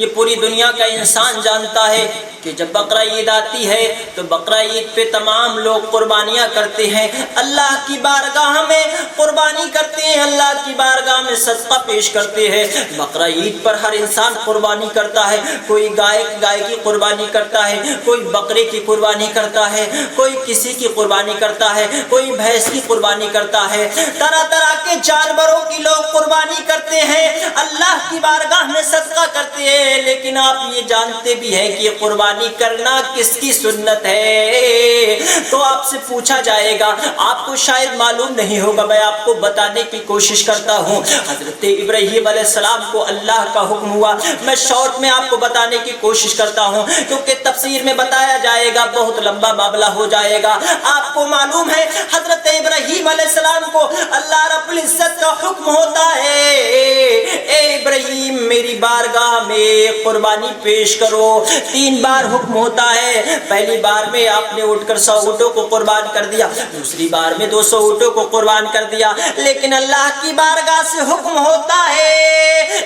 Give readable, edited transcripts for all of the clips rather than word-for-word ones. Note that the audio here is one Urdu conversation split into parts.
یہ پوری دنیا کا انسان جانتا ہے کہ جب بقرہ عید آتی ہے تو بقرہ عید پہ تمام لوگ قربانیاں کرتے ہیں، اللہ کی بارگاہ میں قربانی کرتے ہیں، اللہ کی بارگاہ میں صدقہ پیش کرتے ہیں۔ بقرہ عید پر ہر انسان قربانی کرتا ہے، کوئی گائے کی قربانی کرتا ہے، کوئی بکرے کی قربانی کرتا ہے، کوئی کسی کی قربانی کرتا ہے، کوئی بھینس کی قربانی کرتا ہے، طرح طرح کے جانوروں کی لوگ قربانی کرتے ہیں، اللہ کی بارگاہ میں صدقہ کرتے ہیں۔ لیکن آپ یہ جانتے بھی ہیں کہ یہ قربانی کرنا کس کی سنت ہے؟ تو آپ سے پوچھا جائے گا، آپ کو شاید معلوم نہیں ہوگا، میں آپ کو بتانے کی کوشش کرتا ہوں۔ حضرت ابراہیم علیہ السلام کو اللہ کا حکم ہوا، میں شارٹ میں آپ کو بتانے کی کوشش کرتا ہوں کیونکہ تفسیر میں بتایا جائے گا، بہت لمبا معاملہ ہو جائے گا۔ آپ کو معلوم ہے حضرت ابراہیم علیہ السلام کو اللہ رب العزت کا حکم ہوتا ہے، اے ابراہیم میری بارگاہ میں قربانی پیش کرو۔ 3 بار حکم ہوتا ہے، پہلی بار میں آپ نے اٹھ کر 100 اونٹوں کو قربان کر دیا، دوسری بار میں 200 اونٹوں کو قربان کر دیا، لیکن اللہ کی بارگاہ سے حکم ہوتا ہے،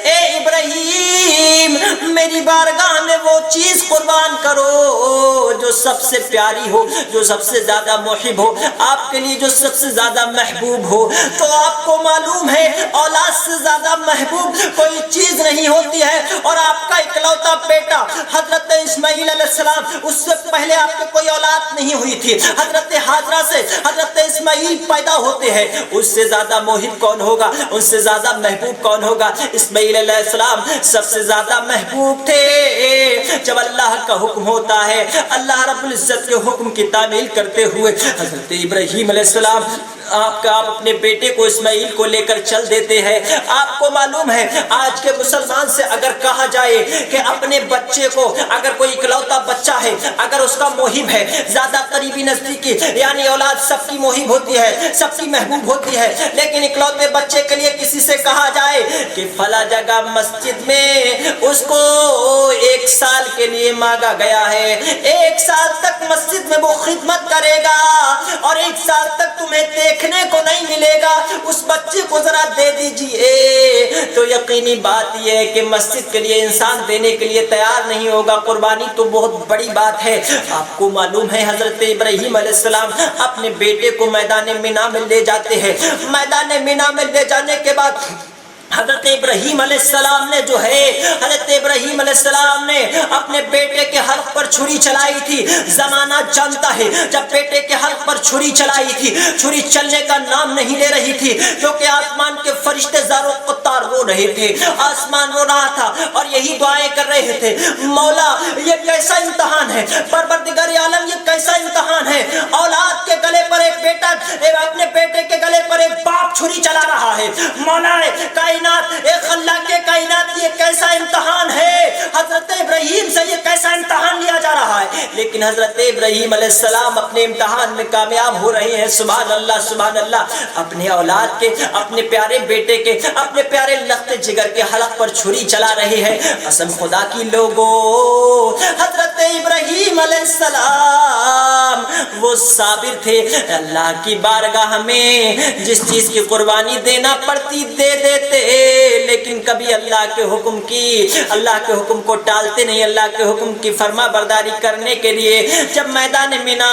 اے ابراہیم میری بارگاہ میں وہ چیز قربان کرو جو سب سے پیاری ہو، جو سب سے زیادہ محب ہو، آپ کے لیے جو سب سے زیادہ محبوب ہو۔ تو آپ کو معلوم ہے اولاد سے زیادہ محبوب کوئی چیز نہیں ہوتی ہے، اور آپ کا اکلوتا بیٹا حضرت اسماعیل علیہ السلام، اس سے پہلے آپ کے کوئی اولاد نہیں ہوئی تھی، حضرت ہاجرہ سے حضرت اسماعیل پیدا ہوتے ہیں، اس سے زیادہ محب کون ہوگا، اس سے زیادہ محبوب کون ہوگا؟ اسماعیل علیہ السلام سب سے زیادہ محبوب تھے۔ جب اللہ کا حکم ہوتا ہے، اللہ رب العزت کے حکم کی تعمیل کرتے ہوئے حضرت ابراہیم علیہ السلام آپ اپنے بیٹے کو اسماعیل کو لے کر چل دیتے ہیں۔ آپ کو معلوم ہے آج کے مسلمان سے اگر کہا جائے کہ اپنے بچے کو، اگر کوئی اکلوتا بچہ ہے، اگر اس کا محب ہے، زیادہ قریبی نزدیکی، یعنی اولاد سب کی محب ہوتی ہے، سب کی محبوب ہوتی ہے، لیکن اکلوتے بچے کے لیے کسی سے کہا جائے کہ فلاں جگہ مسجد میں اس کو 1 سال کے لیے مانگا گیا ہے، 1 سال تک مسجد میں وہ خدمت کرے گا اور 1 سال تک تمہیں دیکھنے کو نہیں ملے گا، اس بچے کو ذرا دے دیجئے، تو یقینی بات یہ ہے کہ مسجد کے لیے انسان دینے کے لیے تیار نہیں ہوگا۔ قربانی تو بہت بڑی بات ہے۔ آپ کو معلوم ہے حضرت ابراہیم علیہ السلام اپنے بیٹے کو میدان مینا میں لے جاتے ہیں، میدان مینا میں لے جانے کے بعد حضرت ابراہیم علیہ السلام نے حضرت ابراہیم علیہ السلام نے اپنے بیٹے کے حلق پر چھری چلائی تھی۔ زمانہ جانتا ہے جب بیٹے کے حلق پر چھری چلائی تھی، چھری چلنے کا نام نہیں لے رہی تھی، کیونکہ آسمان کے فرشتے زار و قطار رو رہے تھے، آسمان رو رہا تھا اور یہی دعائیں کر رہے تھے، مولا یہ کیسا امتحان ہے، پروردگار عالم یہ کیسا امتحان ہے، اولاد کے گلے پر ایک بیٹا، اپنے بیٹے کے گلے پر ایک باپ چھری چلا رہا ہے، مولا ایک اللہ کے کائنات یہ کیسا امتحان ہے، حضرت ابراہیم سے یہ کیسا امتحان لیا جا رہا ہے، لیکن حضرت ابراہیم علیہ السلام اپنے امتحان میں کامیاب ہو رہے ہیں۔ سبحان اللہ سبحان اللہ، اپنے اولاد کے، اپنے پیارے بیٹے کے، اپنے پیارے لخت جگر کے حلق پر چھری چلا رہے ہیں۔ قسم خدا کی لوگوں، حضرت ابراہیم علیہ السلام وہ صابر تھے، اللہ کی بارگاہ میں جس چیز کی قربانی دینا پڑتی دے دیتے، لیکن کبھی اللہ کے حکم کو ٹالتے نہیں، اللہ کے حکم کی فرما برداری کرنے کے لیے جب میدان مینا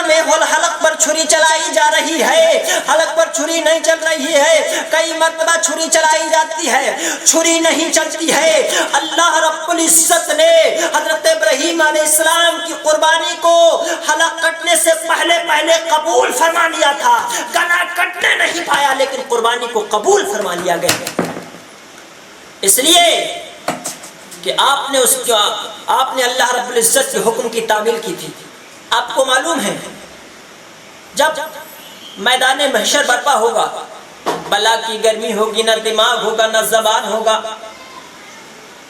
میں حلق پر چھری چلائی جا رہی ہے، حلق پر چھری نہیں چل رہی ہے، کئی مرتبہ چھری چلائی جاتی ہے، چھری نہیں چلتی ہے، اللہ رب العزت نے حضرت ابراہیم علیہ السلام کی قربانی کو حلق کٹنے سے پہلے قبول فرما لیا تھا، گلا کٹنے نہیں پایا لیکن قربانی کو قبول فرما لیا گیا، اس لیے کہ آپ نے اللہ رب العزت کے حکم کی تعمیل کی تھی۔ آپ کو معلوم ہے جب میدان محشر برپا ہوگا، بلا کی گرمی ہوگی، نہ دماغ ہوگا، نہ زبان ہوگا،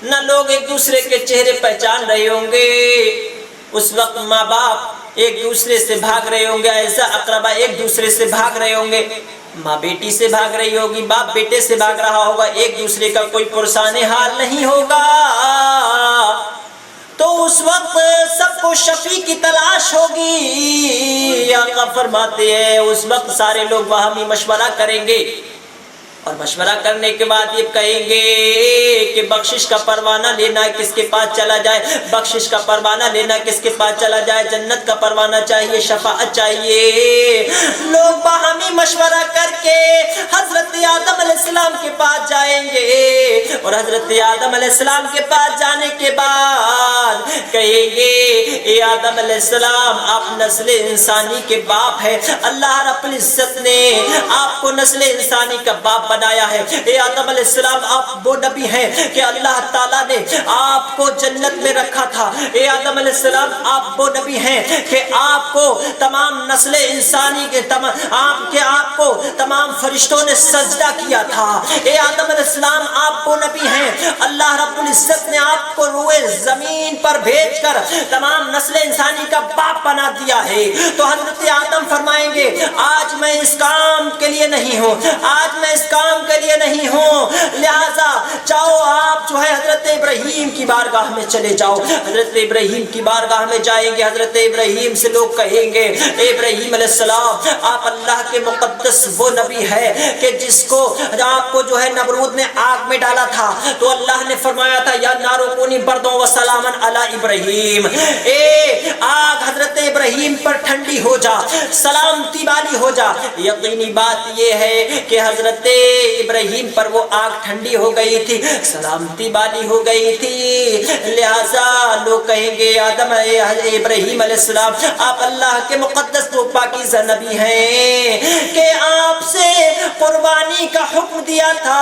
نہ لوگ ایک دوسرے کے چہرے پہچان رہے ہوں گے، اس وقت ماں باپ ایک دوسرے سے بھاگ رہے ہوں گے، ایسا اقربا ایک دوسرے سے بھاگ رہے ہوں گے، ماں بیٹی سے بھاگ رہی ہوگی، باپ بیٹے سے بھاگ رہا ہوگا، ایک دوسرے کا کوئی پرسان حال نہیں ہوگا، تو اس وقت سب کو شفیع کی تلاش ہوگی۔ آقا فرماتے ہیں اس وقت سارے لوگ باہمی مشورہ کریں گے اور مشورہ کرنے کے بعد یہ کہیں گے کہ بخشش کا پروانہ لینا کس کے پاس چلا جائے، بخشش کا پروانہ لینا کس کے پاس چلا جائے، جنت کا پروانہ چاہیے، شفاعت چاہیے۔ لوگ باہمی مشورہ کر کے حضرت آدم علیہ السلام کے پاس جائیں گے، اور حضرت آدم علیہ السلام کے پاس جانے کے بعد کہیں گے اے آدم علیہ السلام آپ نسل انسانی کے باپ ہے، اللہ رب العزت نے آپ کو نسل انسانی کا باپ بنایا ہے۔ اے آدم علیہ السلام آپ وہ نبی ہیں کہ اللہ تعالیٰ نے آپ کو جنت میں رکھا تھا۔ اے آدم علیہ السلام آپ وہ نبی ہیں کہ آپ کو تمام نسل انسانی کے آپ کو تمام فرشتوں نے سجدہ کیا تھا۔ اے آدم علیہ السلام آپ وہ نبی ہیں، اللہ رب العزت نے آپ کو روئے زمین پر بھیج کر تمام نسل انسانی کا باپ بنا دیا ہے۔ تو حضرت آدم فرمائیں گے آج میں اس کام کے لیے نہیں ہوں، آج میں اس کام کے لیے نہیں ہوں، لہذا چاہو آپ جو ہے حضرت ابراہیم کی بارگاہ میں چلے جاؤ۔ حضرت ابراہیم کی بارگاہ میں جائیں گے، حضرت ابراہیم سے لوگ کہیں گے اے ابراہیم علیہ السلام آپ اللہ کے مقدس وہ نبی ہے کہ جس کو آپ کو جو ہے نمرود نے آگ میں ڈالا تھا، تو اللہ نے فرمایا تھا یا نارو کونی بردوں و سلاما علی ابراہیم، اے آگ حضرت ابراہیم پر ٹھنڈی ہو جا، سلامتی والی ہو جا۔ یقینی بات یہ ہے کہ حضرت ابراہیم پر وہ آگ ٹھنڈی ہو گئی تھی، سلامتی والی ہو گئی تھی، لہذا لوگ کہیں گے آدم ابراہیم علیہ السلام آپ اللہ کے مقدس و پاکیزہ نبی ہیں کہ آپ سے قربانی کا حکم دیا تھا،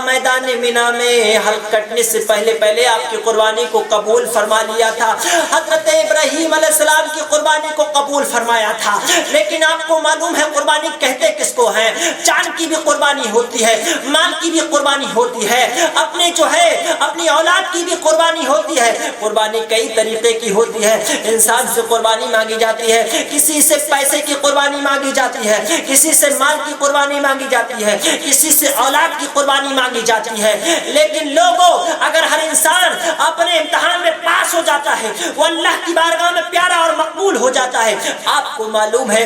میدان مینا میں حلق کٹنے سے پہلے آپ کی قربانی کو قبول فرما لیا تھا۔ حضرت ابراہیم علیہ السلام کی قربانی کو قبول فرمایا تھا، لیکن آپ کو معلوم ہے قربانی کہتے کس کو ہیں؟ جان کی بھی قربانی ہوتی ہے، مال کی بھی قربانی ہوتی ہے، اپنے جو ہے اپنی اولاد کی بھی قربانی ہوتی ہے۔ قربانی کئی طریقے کی ہوتی ہے، انسان سے قربانی مانگی جاتی ہے، کسی سے پیسے کی قربانی مانگی جاتی ہے، کسی سے مال کی قربانی مانگی جاتی ہے، کسی سے اولاد کی قربانی مانگی جاتی ہے۔ لیکن لوگوں اگر ہر انسان اپنے امتحان میں پاس ہو جاتا ہے، وہ اللہ کی بارگاہ میں پیارا اور مقبول ہو جاتا ہے۔ آپ کو معلوم ہے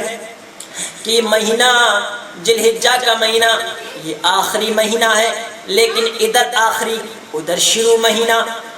کہ مہینہ ذی الحجہ کا مہینہ یہ آخری مہینہ ہے، لیکن ادھر آخری ادھر شروع مہینہ،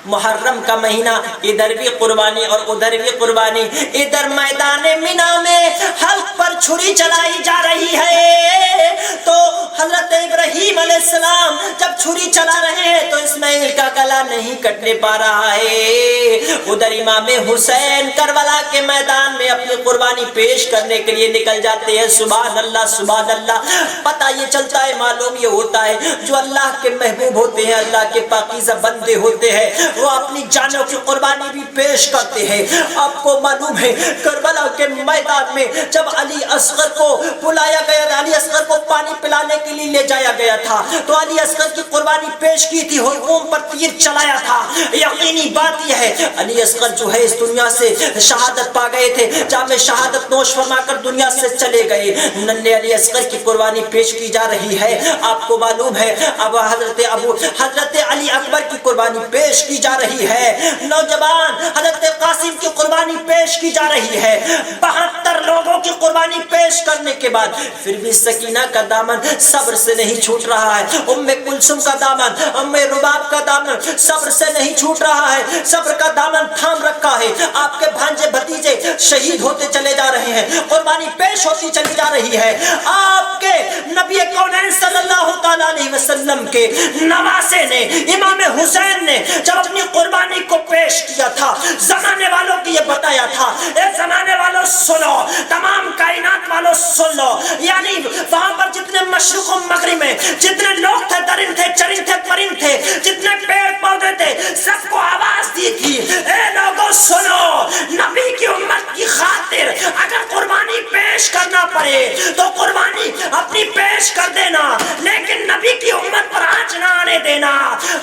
محرم کا مہینہ، ادھر بھی قربانی اور ادھر بھی قربانی۔ ادھر میدان مینا میں حلق پر چھری چلائی جا رہی ہے، تو حضرت ابراہیم علیہ السلام جب چھری چلا رہے ہیں تو اسماعیل کا گلا نہیں کٹنے پا رہا ہے۔ ادھر امام حسین کربلا کے میدان میں اپنی قربانی پیش کرنے کے لیے نکل جاتے ہیں۔ سبحان اللہ سبحان اللہ۔ پتہ یہ چلتا ہے، معلوم یہ ہوتا ہے جو اللہ کے محبوب ہوتے ہیں، اللہ کے پاکیزہ بندے ہوتے ہیں، وہ اپنی جانوں کی قربانی بھی پیش کرتے ہیں۔ آپ کو معلوم ہے کربلا کے میدان میں جب علی اصغر کو بلایا گیا تھا، علی اصغر کو پانی پلانے کے لیے لے جایا گیا تھا، تو علی اصغر کی قربانی پیش کی تھی، حلقوم پر تیر چلایا تھا۔ یقینی بات یہ ہے علی اصغر جو ہے اس دنیا سے شہادت پا گئے تھے، جب شہادت نوش فرما کر دنیا سے چلے گئے۔ ننھے علی اصغر کی قربانی پیش کی جا رہی ہے۔ آپ کو معلوم ہے اب حضرت علی اکبر کی قربانی پیش کی جا رہی ہے، نوجوان حضرت قاسم کی قربانی پیش کی جا رہی ہے۔ 72 لوگوں کی قربانی پیش کرنے کے بعد پھر بھی سکینہ کا دامن صبر سے نہیں چھوٹ رہا ہے، ام کلثوم کا دامن، ام رباب کا دامن صبر سے نہیں چھوٹ رہا ہے، صبر کا دامن تھام رکھا ہے۔ آپ کے بھانجے بھتیجے شہید ہوتے چلے جا رہے ہیں، قربانی پیش ہوتی چلی جا رہی ہے۔ آپ کے نبی کونین صلی اللہ تعالیٰ علیہ وسلم کے نواسے نے امام حسین نے جب اپنی قربانی کو پیش کیا تھا، زمانے والوں کی یہ بتایا تھا، اے زمانے والوں سنو، تمام کائنات والوں سن لو، یعنی وہاں پر جتنے مشرق و مغرب میں جتنے لوگ تھے، درند تھے، چرند تھے، پرند تھے، جتنے پیڑ پودے تھے، سب کو آواز دی تھی، اے لوگوں سنو، نبی کی امت کی خاطر اگر قربانی پیش کرنا پڑے تو قربانی اپنی پیش کر دینا، لیکن نبی کی امت پر آنچ نہ آنے دینا۔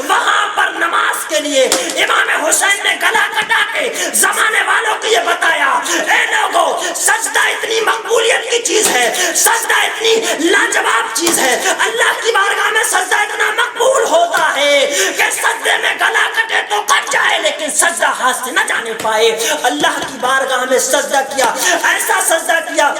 وہاں پر نماز کے لیے امام حسین نے گلا کٹا کے زمانے والوں کو یہ بتایا، اے لوگوں سجدہ اتنی مقبولیت کی چیز ہے، سجدہ اتنی لاجواب چیز ہے، اللہ کی بارگاہ میں سجدہ اتنا مقبول ہوتا ہے کہ سجدے میں گلا کٹے تو کٹ جائے لیکن سجدہ ہاتھ سے نہ جانے پائے۔ اللہ کی بارگاہ میں سجدہ کیا، ایسا سجدہ کیا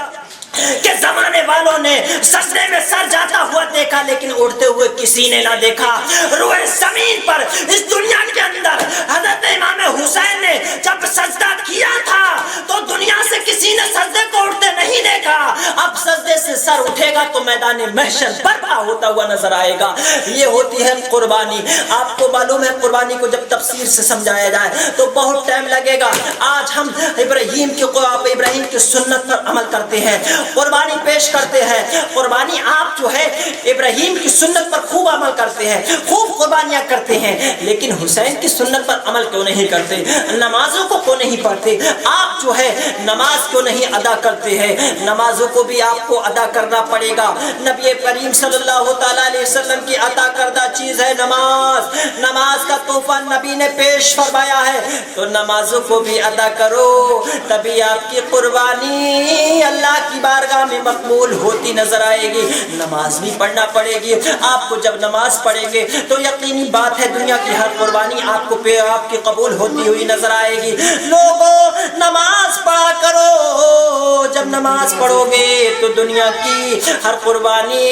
کہ زمانے والوں نے سجدے میں سر جاتا ہوا دیکھا لیکن اڑتے ہوئے کسی نے نہ دیکھا. روئے زمین پر اس دنیا کے اندر حضرت امام حسین نے جب سجدہ کیا تھا تو دنیا سے کسی نے سجدے کو اٹھتے نہیں دیکھا. اب سجدے سے سر اٹھے گا تو میدان محشر برپا ہوتا ہوا نظر آئے گا. یہ ہوتی ہے قربانی. آپ کو معلوم ہے قربانی کو جب تفسیر سے سمجھایا جائے تو بہت ٹائم لگے گا. آج ہم ابراہیم کی سنت پر عمل کرتے ہیں, قربانی پیش کرتے ہیں. قربانی آپ جو ہے ابراہیم کی سنت پر خوب عمل کرتے ہیں, خوب قربانیاں کرتے ہیں, لیکن حسین کی سنت پر عمل کیوں نہیں کرتے؟ نمازوں کو کیوں نہیں پڑھتے؟ آپ جو ہے نماز کیوں نہیں ادا کرتے ہیں؟ نمازوں کو بھی آپ کو ادا کرنا پڑے گا. نبی کریم صلی اللہ تعالیٰ علیہ وسلم کی عطا کردہ چیز ہے نماز. نماز کا تحفہ نبی نے پیش فرمایا ہے تو نمازوں کو بھی ادا کرو, تبھی آپ کی قربانی اللہ کی بارگاہ میں مقبول ہوتی نظر آئے گی. نماز بھی پڑھنا پڑے گی. آپ کو جب نماز پڑھیں گے تو یقینی بات ہے دنیا کی ہر قربانی آپ کی قبول ہوتی ہوئی نظر آئے گی. لوگوں نماز پڑھا کرو, جب نماز پڑھو گے تو دنیا کی ہر قربانی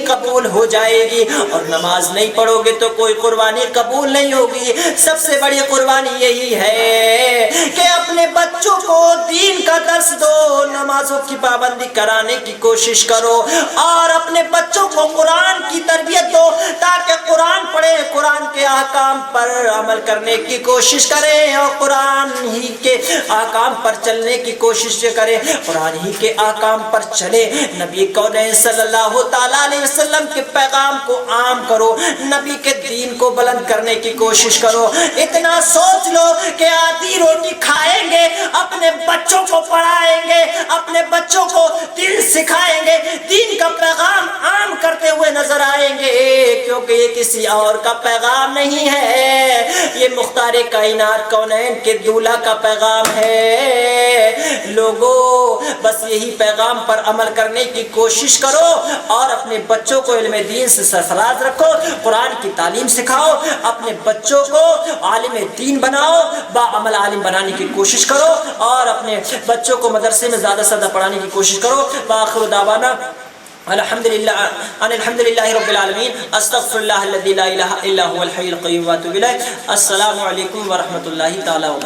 قبول ہو جائے گی, اور نماز نہیں پڑھو گے تو کوئی قربانی قبول نہیں ہوگی. سب سے بڑی قربانی یہی ہے کہ اپنے بچوں کو دین کا درس دو, نمازوں کی پابندی کرانے کی کوشش کرو, اور اپنے بچوں کو قرآن کی تربیت دو تاکہ قرآن پڑھے, قرآن کے احکام پر عمل کرنے کی کوشش کریں اور قرآن ہی کے احکام پر چلنے کی کوشش کریں. قرآن ہی کے احکام پر چلے. نبی کونین صلی اللہ تعالیٰ علیہ وسلم کے پیغام کو عام کرو, نبی کے دین کو بلند کرنے کی کوشش کرو. اتنا سوچ لو کہ آدھی روٹی کھائیں گے, اپنے بچوں کو پڑھائیں گے, اپنے بچوں کو دین سکھائیں گے, دین کا پیغام عام کرتے ہوئے نظر آئیں گے, کیونکہ یہ کسی اور کا پیغام نہیں ہے, یہ مختار کائنات کونین کے دولہا کا پیغام ہے. لوگوں بس یہی پیغام پر عمل کرنے کی کوشش کرو اور اپنے بچوں کو علم دین سے سرفراز رکھو, قرآن کی تعلیم سکھاؤ, اپنے بچوں کو عالم دین بناؤ, باعمل عالم بنانے کی کوشش کرو, اور اپنے بچوں کو مدرسے میں زیادہ سے زیادہ پڑھانے کی کوشش کرو. وآخر دعوانا الحمدللہ رب العالمین. استغفر اللہ الذی لا الہ الا هو الحی القیوم واتوب الیہ. السلام علیکم ورحمۃ اللہ تعالی وبرکاتہ.